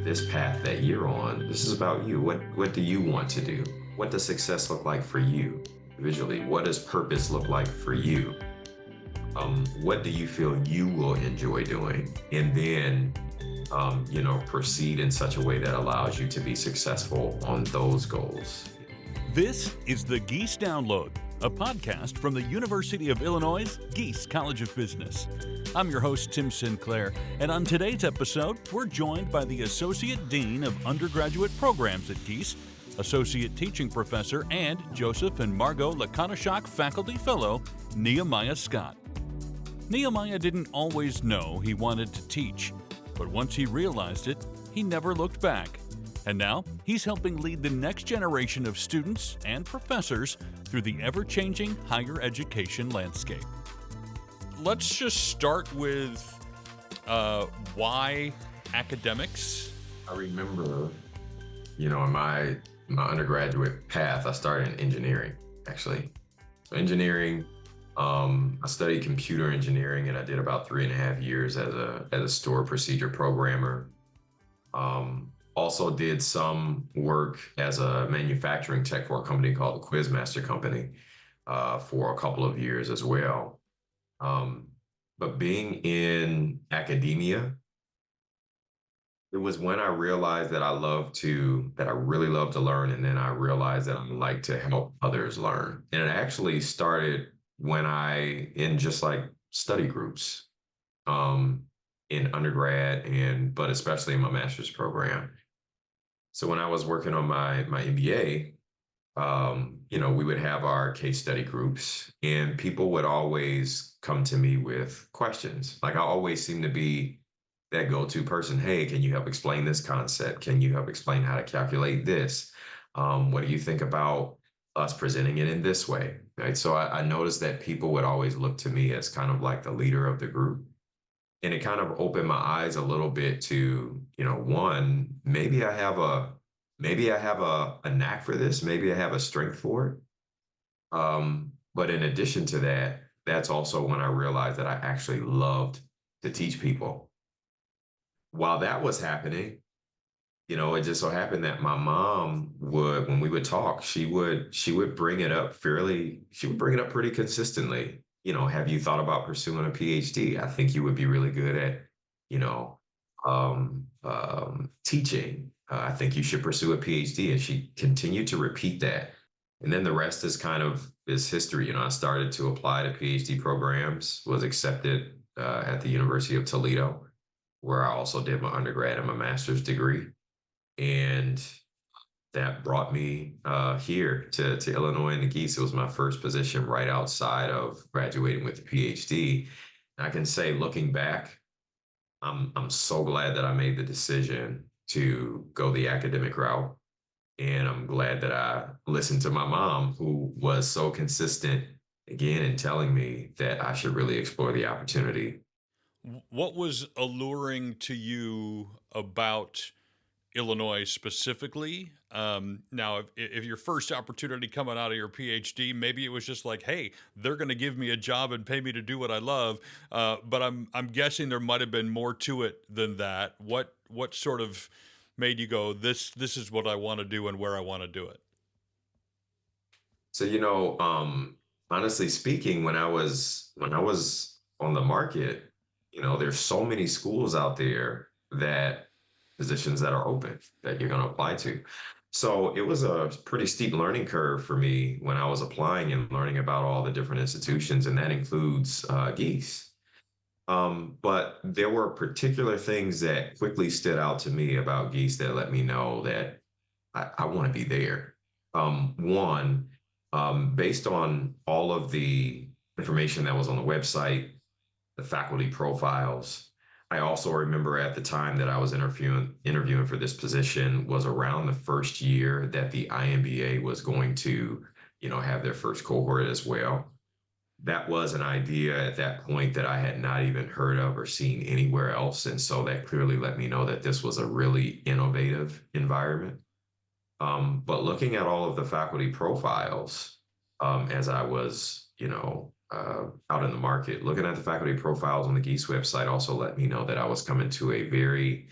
this path that you're on, this is about you. What do you want to do? What does success look like for you individually? What does purpose look like for you? What do you feel you will enjoy doing? And then proceed in such a way that allows you to be successful on those goals. This is the Gies Download, a podcast from the University of Illinois Gies College of Business. I'm your host, Tim Sinclair, and on today's episode, we're joined by the Associate Dean of Undergraduate Programs at Gies, Associate Teaching Professor and Joseph and Margot Lakonishok Faculty Fellow, Nehemiah Scott. Nehemiah didn't always know he wanted to teach, but once he realized it, he never looked back. And now, he's helping lead the next generation of students and professors through the ever-changing higher education landscape. Let's just start with why academics? I remember, in my undergraduate path, I started in engineering, actually. So engineering, I studied computer engineering, and I did about 3.5 years as a stored procedure programmer. Also did some work as a manufacturing tech for a company called the Quizmaster Company for a couple of years as well. But being in academia, it was when I realized that I really love to learn, and then I realized that I like to help others learn. And it actually started when in just like study groups in undergrad but especially in my master's program. So when I was working on my MBA, we would have our case study groups, and people would always come to me with questions. Like I always seem to be that go-to person. Hey, can you help explain this concept? Can you help explain how to calculate this? What do you think about us presenting it in this way? Right. So I noticed that people would always look to me as kind of like the leader of the group. And it kind of opened my eyes a little bit to, one, maybe I have a knack for this. Maybe I have a strength for it. But in addition to that, that's also when I realized that I actually loved to teach people. While that was happening, it just so happened that my mom when we would talk, she would bring it up pretty consistently. Have you thought about pursuing a PhD? I think you would be really good at, teaching. I think you should pursue a PhD. And she continued to repeat that. And then the rest is history. I started to apply to PhD programs, was accepted at the University of Toledo, where I also did my undergrad and my master's degree. And that brought me here to Illinois and the Gies. It was my first position right outside of graduating with a PhD. And I can say, looking back, I'm so glad that I made the decision to go the academic route. And I'm glad that I listened to my mom, who was so consistent, again, in telling me that I should really explore the opportunity. What was alluring to you about Illinois specifically? Now, if your first opportunity coming out of your PhD, maybe it was just like, hey, they're going to give me a job and pay me to do what I love. But I'm guessing there might have been more to it than that. What sort of made you go, this is what I want to do and where I want to do it? So, honestly speaking, when I was on the market, there's so many schools out there that positions that are open that you're going to apply to. So it was a pretty steep learning curve for me when I was applying and learning about all the different institutions, and that includes Gies. But there were particular things that quickly stood out to me about Gies that let me know that I want to be there. One, based on all of the information that was on the website, the faculty profiles. I also remember at the time that I was interviewing for this position was around the first year that the IMBA was going to, have their first cohort as well. That was an idea at that point that I had not even heard of or seen anywhere else. And so that clearly let me know that this was a really innovative environment. But looking at all of the faculty profiles, as I was, out in the market, looking at the faculty profiles on the Gies website also let me know that I was coming to a very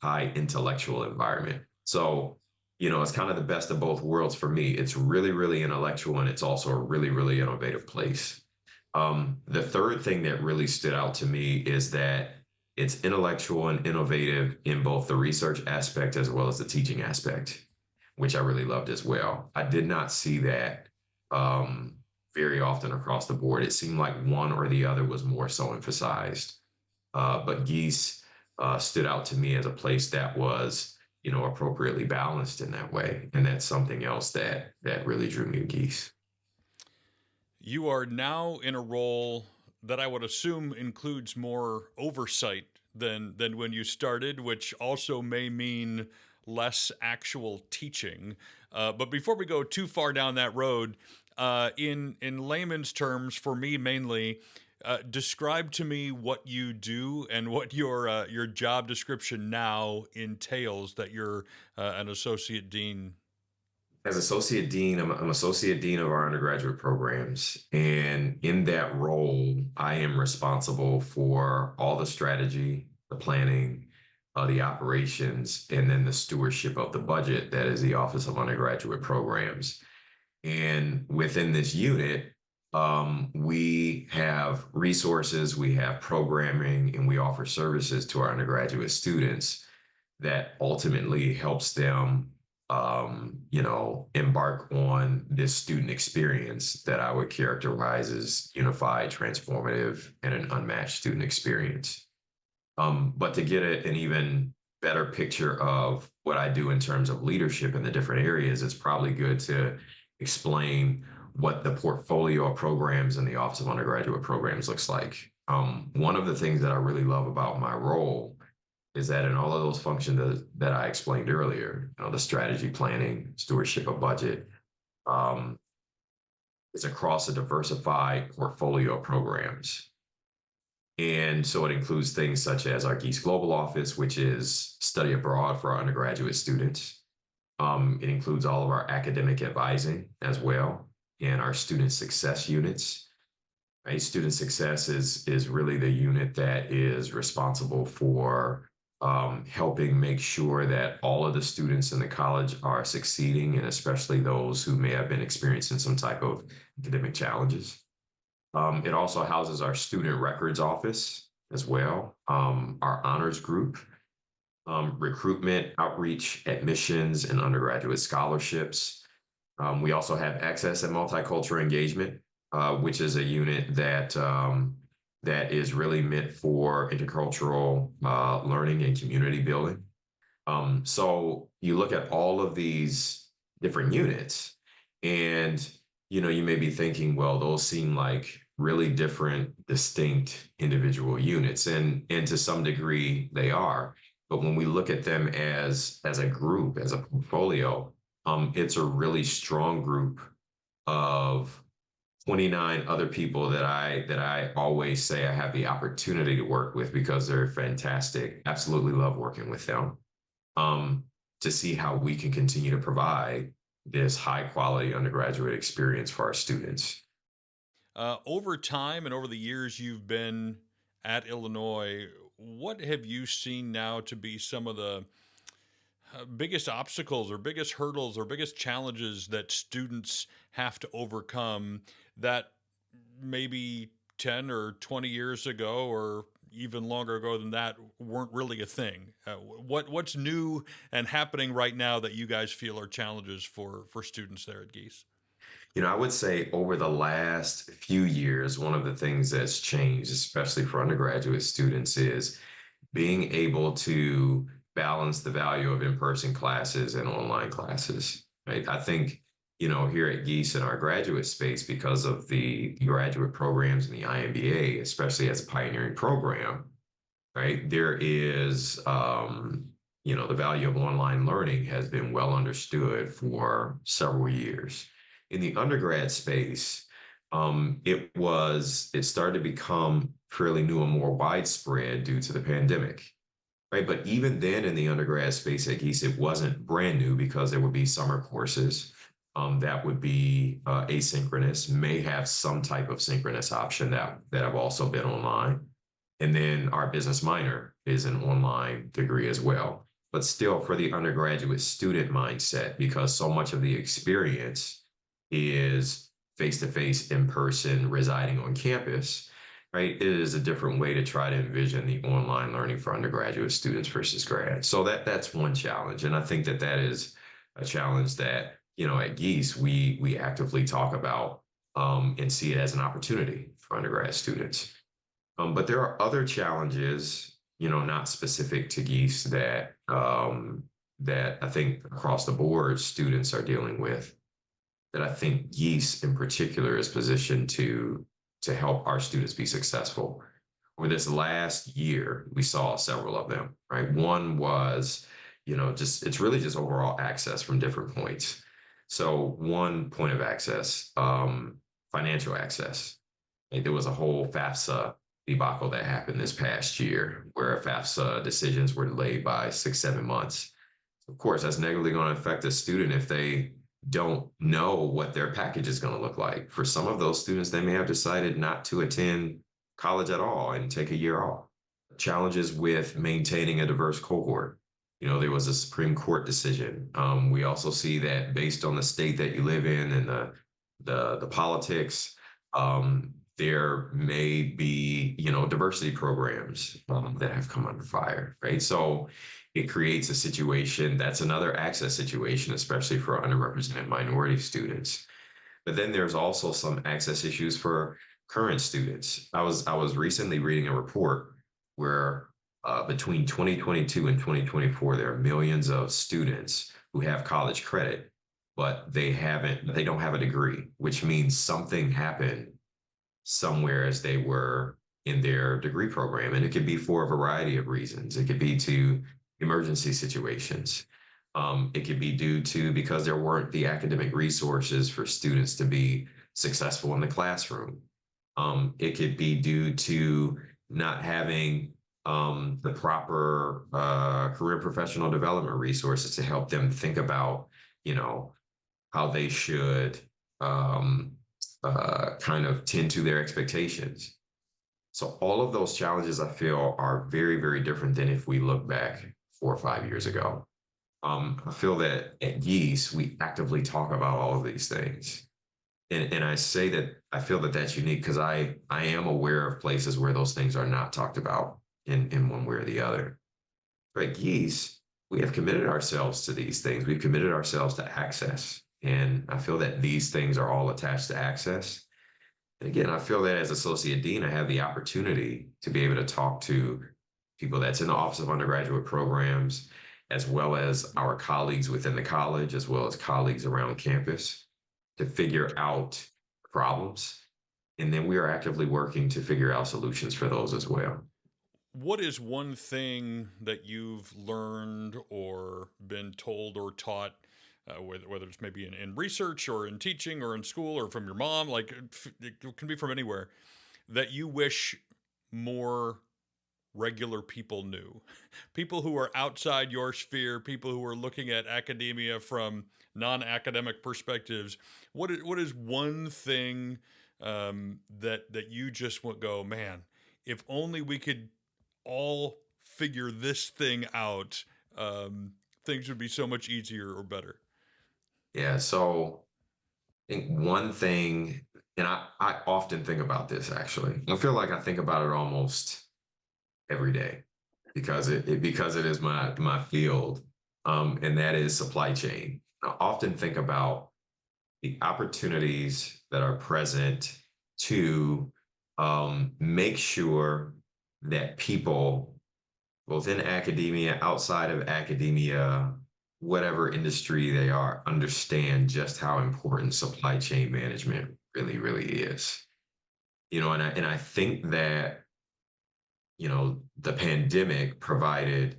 high intellectual environment. So, it's kind of the best of both worlds for me. It's really, really intellectual, and it's also a really, really innovative place. The third thing that really stood out to me is that it's intellectual and innovative in both the research aspect as well as the teaching aspect, which I really loved as well. I did not see that um, very often across the board. It seemed like one or the other was more so emphasized. But Gies stood out to me as a place that was, appropriately balanced in that way, and that's something else that really drew me to Gies. You are now in a role that I would assume includes more oversight than when you started, which also may mean less actual teaching. But before we go too far down that road, in layman's terms, for me mainly, describe to me what you do and what your job description now entails. That you're an associate dean. As associate dean, I'm associate dean of our undergraduate programs. And in that role, I am responsible for all the strategy, the planning, the operations, and then the stewardship of the budget that is the Office of Undergraduate Programs. And within this unit, we have resources, we have programming, and we offer services to our undergraduate students that ultimately helps them, embark on this student experience that I would characterize as unified, transformative, and an unmatched student experience. But to get an even better picture of what I do in terms of leadership in the different areas, it's probably good to explain what the portfolio of programs in the Office of Undergraduate Programs looks like. One of the things that I really love about my role is that in all of those functions that I explained earlier, the strategy, planning, stewardship of budget, um, is across a diversified portfolio of programs. And so it includes things such as our Gies Global Office, which is study abroad for our undergraduate students. It includes all of our academic advising as well, and our student success units. Right? Student success is really the unit that is responsible for helping make sure that all of the students in the college are succeeding, and especially those who may have been experiencing some type of academic challenges. It also houses our student records office as well, our honors group, recruitment, outreach, admissions, and undergraduate scholarships. We also have access and multicultural engagement, which is a unit that is really meant for intercultural learning and community building. So you look at all of these different units, and you may be thinking, well, those seem like really different, distinct individual units, and to some degree they are. But when we look at them as a group, as a portfolio, it's a really strong group of 29 other people that I always say I have the opportunity to work with because they're fantastic. Absolutely love working with them. Um, to see how we can continue to provide this high quality undergraduate experience for our students. Over time and over the years you've been at Illinois, what have you seen now to be some of the biggest obstacles or biggest hurdles or biggest challenges that students have to overcome that maybe 10 or 20 years ago or even longer ago than that weren't really a thing? What's new and happening right now that you guys feel are challenges for students there at Geese? I would say over the last few years, one of the things that's changed, especially for undergraduate students, is being able to balance the value of in-person classes and online classes. Right? I think, here at Geese in our graduate space, because of the graduate programs and the IMBA, especially as a pioneering program, right? There is, the value of online learning has been well understood for several years. In the undergrad space, it started to become fairly new and more widespread due to the pandemic, right? But even then, in the undergrad space at Geese, it wasn't brand new because there would be summer courses that would be asynchronous, may have some type of synchronous option that have also been online. And then our business minor is an online degree as well. but still for the undergraduate student mindset, because so much of the experience is face to face, in person, residing on campus, right? It is a different way to try to envision the online learning for undergraduate students versus grad. So that's one challenge, and I think that that is a challenge that at Gies we actively talk about and see it as an opportunity for undergrad students. But there are other challenges, not specific to Geese that I think across the board students are dealing with. That I think Geese in particular is positioned to help our students be successful. Over this last year, we saw several of them. Right, one was, just it's really just overall access from different points. So one point of access, financial access. Like, there was a whole FAFSA debacle that happened this past year where FAFSA decisions were delayed by 6, 7 months. Of course, that's negatively going to affect a student if they don't know what their package is going to look like. For some of those students, they may have decided not to attend college at all and take a year off. Challenges with maintaining a diverse cohort. There was a Supreme Court decision. We also see that based on the state that you live in and the politics, there may be diversity programs that have come under fire, right? So it creates a situation that's another access situation, especially for underrepresented minority students. But then there's also some access issues for current students. I was recently reading a report where between 2022 and 2024, there are millions of students who have college credit, but they don't have a degree, which means something happened somewhere as they were in their degree program. And it could be for a variety of reasons. It could be to emergency situations. It could be due to because there weren't the academic resources for students to be successful in the classroom. It could be due to not having the proper career professional development resources to help them think about, how they should kind of tend to their expectations. So all of those challenges I feel are very, very different than if we look back 4 or 5 years ago. I feel that at Yeast, we actively talk about all of these things. And I say that I feel that that's unique because I am aware of places where those things are not talked about in one way or the other. But at Geese, we have committed ourselves to these things. We've committed ourselves to access. And I feel that these things are all attached to access. And again, I feel that as Associate Dean, I have the opportunity to be able to talk to people that's in the Office of Undergraduate Programs, as well as our colleagues within the college, as well as colleagues around campus, to figure out problems. And then we are actively working to figure out solutions for those as well. What is one thing that you've learned or been told or taught, whether it's maybe in research or in teaching or in school or from your mom, like it can be from anywhere, that you wish more regular people knew? People who are outside your sphere, people who are looking at academia from non-academic perspectives. What is one thing that you just would go, man, if only we could all figure this thing out, things would be so much easier or better. Yeah. So I think one thing, and I often think about this actually. I feel like I think about it almost every day because because it is my field, and that is supply chain. I often think about the opportunities that are present to make sure that people, both in academia, outside of academia, whatever industry they are, understand just how important supply chain management really, really is. And I think that the pandemic provided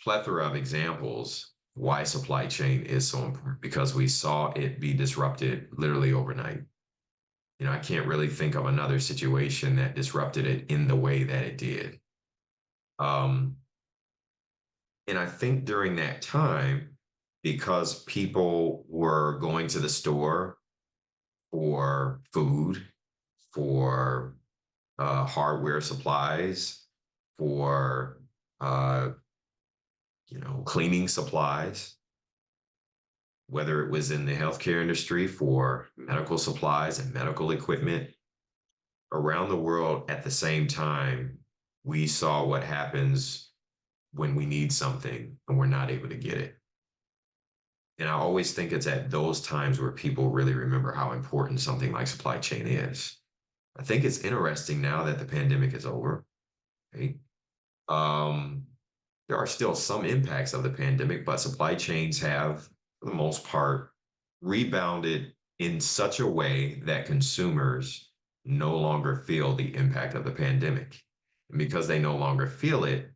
plethora of examples why supply chain is so important because we saw it be disrupted literally overnight. I can't really think of another situation that disrupted it in the way that it did. Um, and I think during that time, because people were going to the store for food, for hardware supplies, for uh, cleaning supplies, whether it was in the healthcare industry for medical supplies and medical equipment around the world at the same time, we saw what happens when we need something and we're not able to get it. And I always think it's at those times where people really remember how important something like supply chain is. I think it's interesting now that the pandemic is over, right? Um, there are still some impacts of the pandemic, but supply chains have, for the most part, rebounded in such a way that consumers no longer feel the impact of the pandemic. And because they no longer feel it,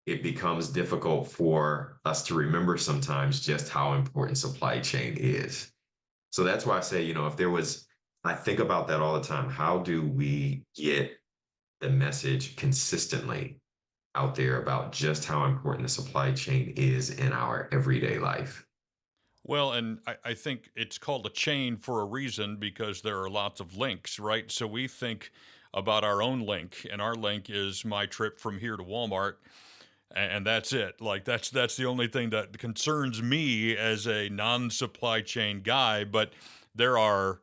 it becomes difficult for us to remember sometimes just how important supply chain is. So that's why I say, if there was, I think about that all the time. How do we get the message consistently out there about just how important the supply chain is in our everyday life? Well, and I think it's called a chain for a reason because there are lots of links, right? So we think about our own link, and our link is my trip from here to Walmart, and that's it. Like that's the only thing that concerns me as a non-supply chain guy. But there are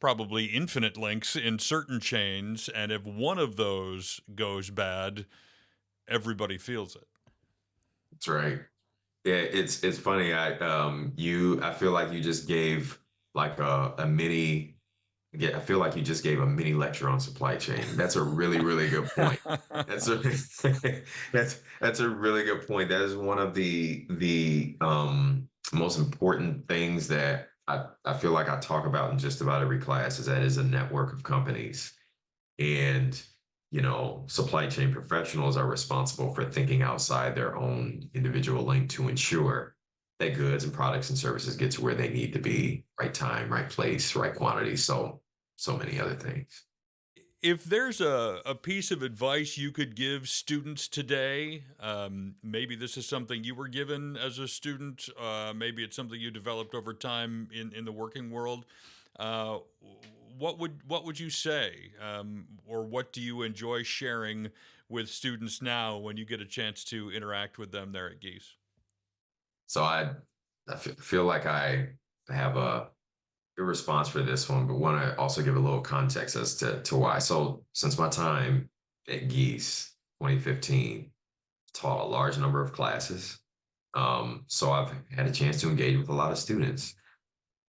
probably infinite links in certain chains, and if one of those goes bad, everybody feels it. That's right. Yeah, it's funny. I feel like you just gave like a mini. Yeah, I feel like you just gave a mini lecture on supply chain. That's a really, really good point. That's a that's a really good point. That is one of the most important things that I feel like I talk about in just about every class is that is a network of companies. And supply chain professionals are responsible for thinking outside their own individual lane to ensure that goods and products and services get to where they need to be, right time, right place, right quantity. So many other things. If there's a piece of advice you could give students today, maybe this is something you were given as a student, maybe it's something you developed over time in the working world. Uh, what would you say, or what do you enjoy sharing with students now when you get a chance to interact with them there at Geese? So feel like I have a good response for this one, but want to also give a little context as to why. So since my time at Gies 2015, taught a large number of classes. So I've had a chance to engage with a lot of students,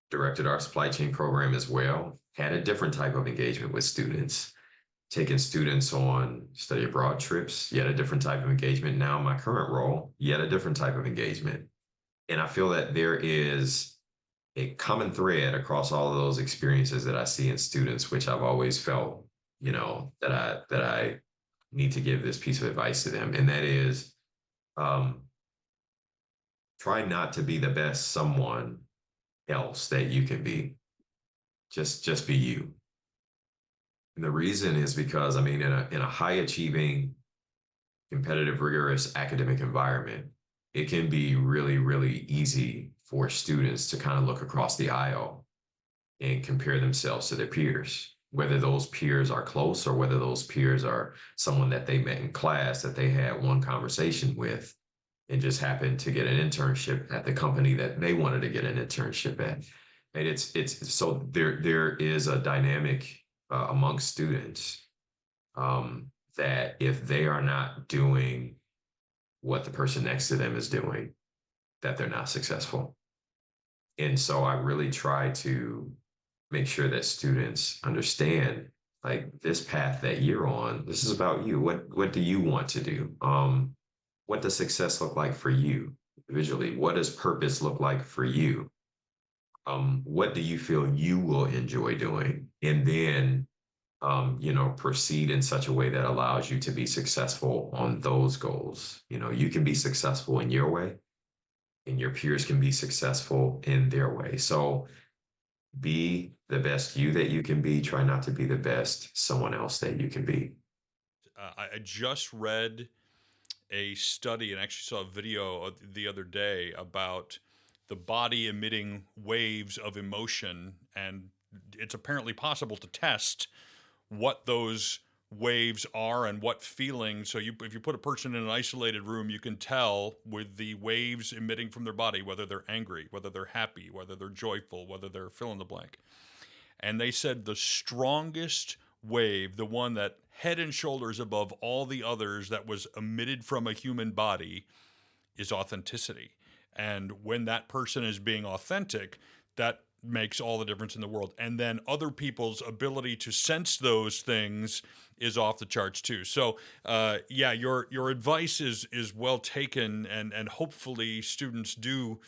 directed our supply chain program as well, had a different type of engagement with students, taken students on study abroad trips, yet a different type of engagement. Now, my current role, yet a different type of engagement. And I feel that there is a common thread across all of those experiences that I see in students, which I've always felt, that I need to give this piece of advice to them. And that is um, try not to be the best someone else that you can be. Just be you. And the reason is because I mean, in a high achieving, competitive, rigorous academic environment, it can be really, really easy for students to kind of look across the aisle and compare themselves to their peers, whether those peers are close or whether those peers are someone that they met in class that they had one conversation with and just happened to get an internship at the company that they wanted to get an internship at. And it's so there is a dynamic amongst students that if they are not doing what the person next to them is doing, that they're not successful. And so I really try to make sure that students understand like this path that you're on, this is about you. What do you want to do? What does success look like for you individually? What does purpose look like for you? What do you feel you will enjoy doing? And then proceed in such a way that allows you to be successful on those goals. You can be successful in your way, and your peers can be successful in their way. So be the best you that you can be. Try not to be the best someone else that you can be. I just read a study and actually saw a video the other day about the body emitting waves of emotion, and it's apparently possible to test what those waves are and what feelings. So if you put a person in an isolated room, you can tell with the waves emitting from their body whether they're angry, whether they're happy, whether they're joyful, whether they're fill in the blank. And they said the strongest wave, the one that head and shoulders above all the others that was emitted from a human body, is authenticity. And when that person is being authentic, that makes all the difference in the world. And then other people's ability to sense those things is off the charts too. So your advice is well taken, and hopefully students do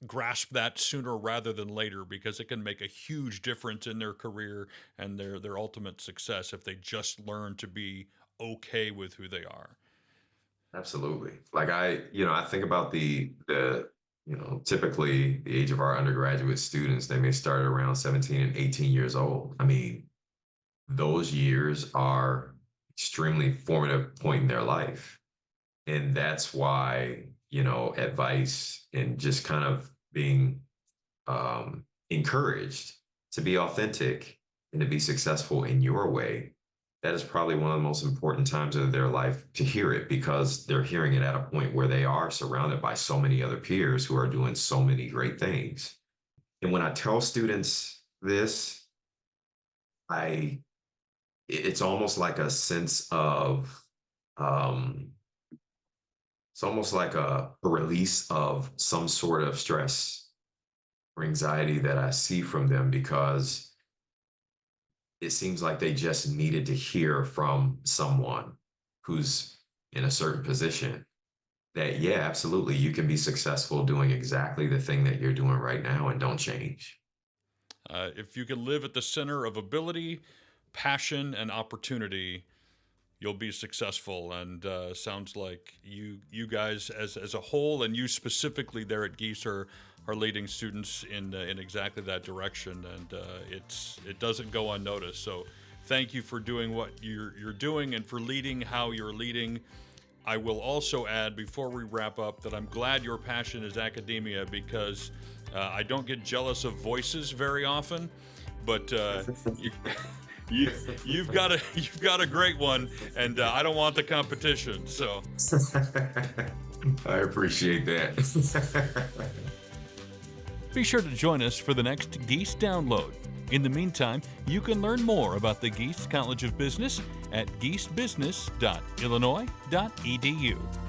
grasp that sooner rather than later, because it can make a huge difference in their career and their ultimate success if they just learn to be okay with who they are. Absolutely. Like I think about typically the age of our undergraduate students, they may start around 17 and 18 years old. I mean, those years are extremely formative point in their life. And that's why, advice and just kind of being encouraged to be authentic and to be successful in your way, that is probably one of the most important times of their life to hear it, because they're hearing it at a point where they are surrounded by so many other peers who are doing so many great things. And when I tell students this, it's almost like a sense of, it's almost like a release of some sort of stress or anxiety that I see from them, because it seems like they just needed to hear from someone who's in a certain position that, yeah, absolutely, you can be successful doing exactly the thing that you're doing right now and don't change. If you can live at the center of ability, passion, and opportunity, you'll be successful. And sounds like you guys as a whole, and you specifically there at Gies, are leading students in exactly that direction. And it doesn't go unnoticed. So thank you for doing what you're doing and for leading how you're leading. I will also add before we wrap up that I'm glad your passion is academia, because I don't get jealous of voices very often, but you've got a great one, and I don't want the competition. So I appreciate that. be sure to join us for the next Gies Download. In the meantime, you can learn more about the Gies College of Business at giesbusiness.illinois.edu.